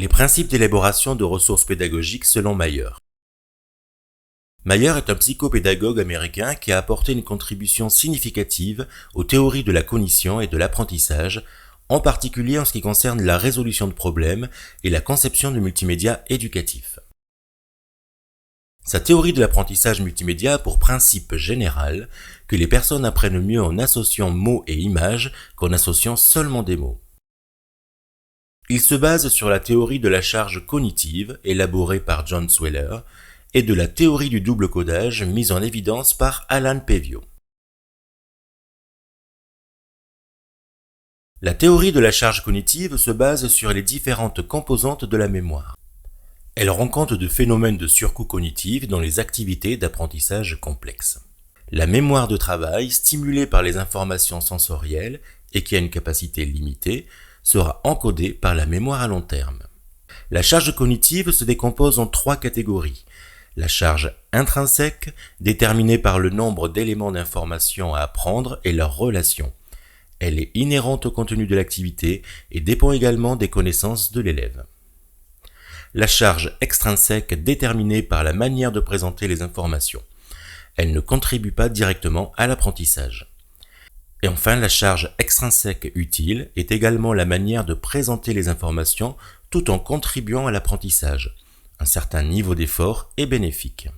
Les principes d'élaboration de ressources pédagogiques selon Mayer. Mayer est un psychopédagogue américain qui a apporté une contribution significative aux théories de la cognition et de l'apprentissage, en particulier en ce qui concerne la résolution de problèmes et la conception de multimédia éducatif. Sa théorie de l'apprentissage multimédia a pour principe général que les personnes apprennent mieux en associant mots et images qu'en associant seulement des mots. Il se base sur la théorie de la charge cognitive élaborée par John Sweller et de la théorie du double codage mise en évidence par Alan Pevio. La théorie de la charge cognitive se base sur les différentes composantes de la mémoire. Elle rend compte de phénomènes de surcoût cognitif dans les activités d'apprentissage complexes. La mémoire de travail, stimulée par les informations sensorielles et qui a une capacité limitée, sera encodée par la mémoire à long terme. La charge cognitive se décompose en 3 catégories. La charge intrinsèque, déterminée par le nombre d'éléments d'information à apprendre et leurs relations. Elle est inhérente au contenu de l'activité et dépend également des connaissances de l'élève. La charge extrinsèque, déterminée par la manière de présenter les informations. Elle ne contribue pas directement à l'apprentissage. Et enfin, la charge extrinsèque utile est également la manière de présenter les informations tout en contribuant à l'apprentissage. Un certain niveau d'effort est bénéfique.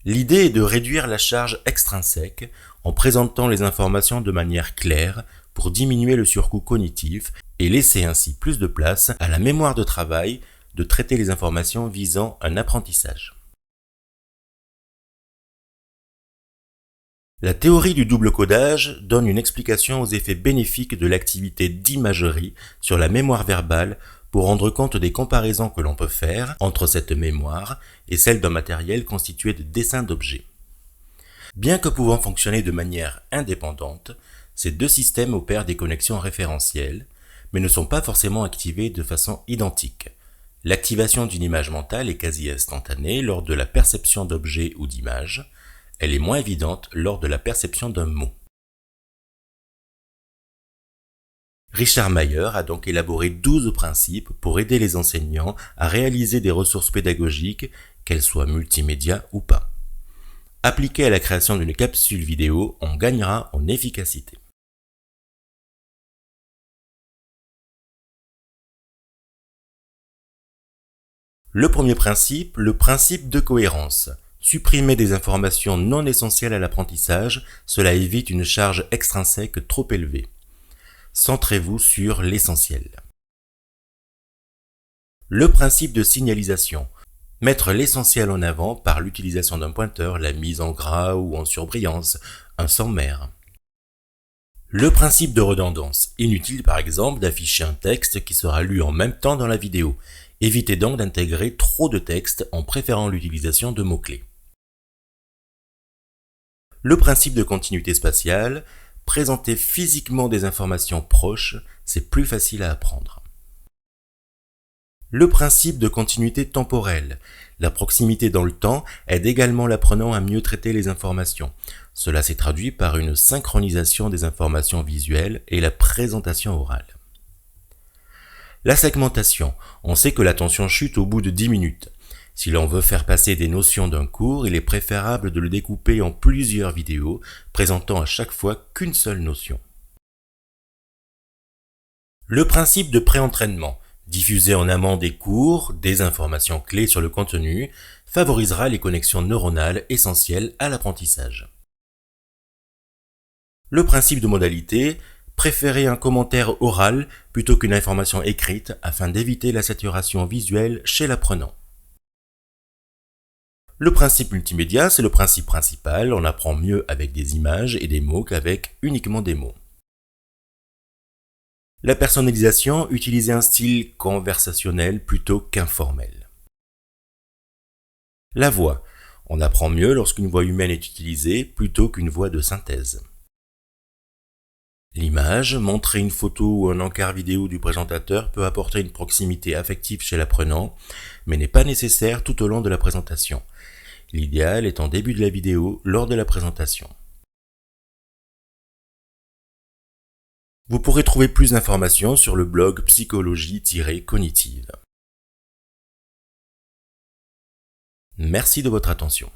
L'idée est de réduire la charge extrinsèque en présentant les informations de manière claire pour diminuer le surcoût cognitif et laisser ainsi plus de place à la mémoire de travail de traiter les informations visant un apprentissage. La théorie du double codage donne une explication aux effets bénéfiques de l'activité d'imagerie sur la mémoire verbale pour rendre compte des comparaisons que l'on peut faire entre cette mémoire et celle d'un matériel constitué de dessins d'objets. Bien que pouvant fonctionner de manière indépendante, ces deux systèmes opèrent des connexions référentielles, mais ne sont pas forcément activés de façon identique. L'activation d'une image mentale est quasi instantanée lors de la perception d'objets ou d'images. Elle est moins évidente lors de la perception d'un mot. Richard Mayer a donc élaboré 12 principes pour aider les enseignants à réaliser des ressources pédagogiques, qu'elles soient multimédia ou pas. Appliqué à la création d'une capsule vidéo, on gagnera en efficacité. Le premier principe, le principe de cohérence. Supprimer des informations non essentielles à l'apprentissage, cela évite une charge extrinsèque trop élevée. Centrez-vous sur l'essentiel. Le principe de signalisation. Mettre l'essentiel en avant par l'utilisation d'un pointeur, la mise en gras ou en surbrillance, un sans-mer. Le principe de redondance. Inutile par exemple d'afficher un texte qui sera lu en même temps dans la vidéo. Évitez donc d'intégrer trop de texte en préférant l'utilisation de mots-clés. Le principe de continuité spatiale, présenter physiquement des informations proches, c'est plus facile à apprendre. Le principe de continuité temporelle, la proximité dans le temps aide également l'apprenant à mieux traiter les informations. Cela s'est traduit par une synchronisation des informations visuelles et la présentation orale. La segmentation, on sait que l'attention chute au bout de 10 minutes. Si l'on veut faire passer des notions d'un cours, il est préférable de le découper en plusieurs vidéos, présentant à chaque fois qu'une seule notion. Le principe de pré-entraînement, diffuser en amont des cours, des informations clés sur le contenu, favorisera les connexions neuronales essentielles à l'apprentissage. Le principe de modalité, préférer un commentaire oral plutôt qu'une information écrite afin d'éviter la saturation visuelle chez l'apprenant. Le principe multimédia, c'est le principe principal, on apprend mieux avec des images et des mots qu'avec uniquement des mots. La personnalisation, utiliser un style conversationnel plutôt qu'informel. La voix, on apprend mieux lorsqu'une voix humaine est utilisée plutôt qu'une voix de synthèse. L'image, montrer une photo ou un encart vidéo du présentateur peut apporter une proximité affective chez l'apprenant, mais n'est pas nécessaire tout au long de la présentation. L'idéal est en début de la vidéo lors de la présentation. Vous pourrez trouver plus d'informations sur le blog Psychologie-Cognitive. Merci de votre attention.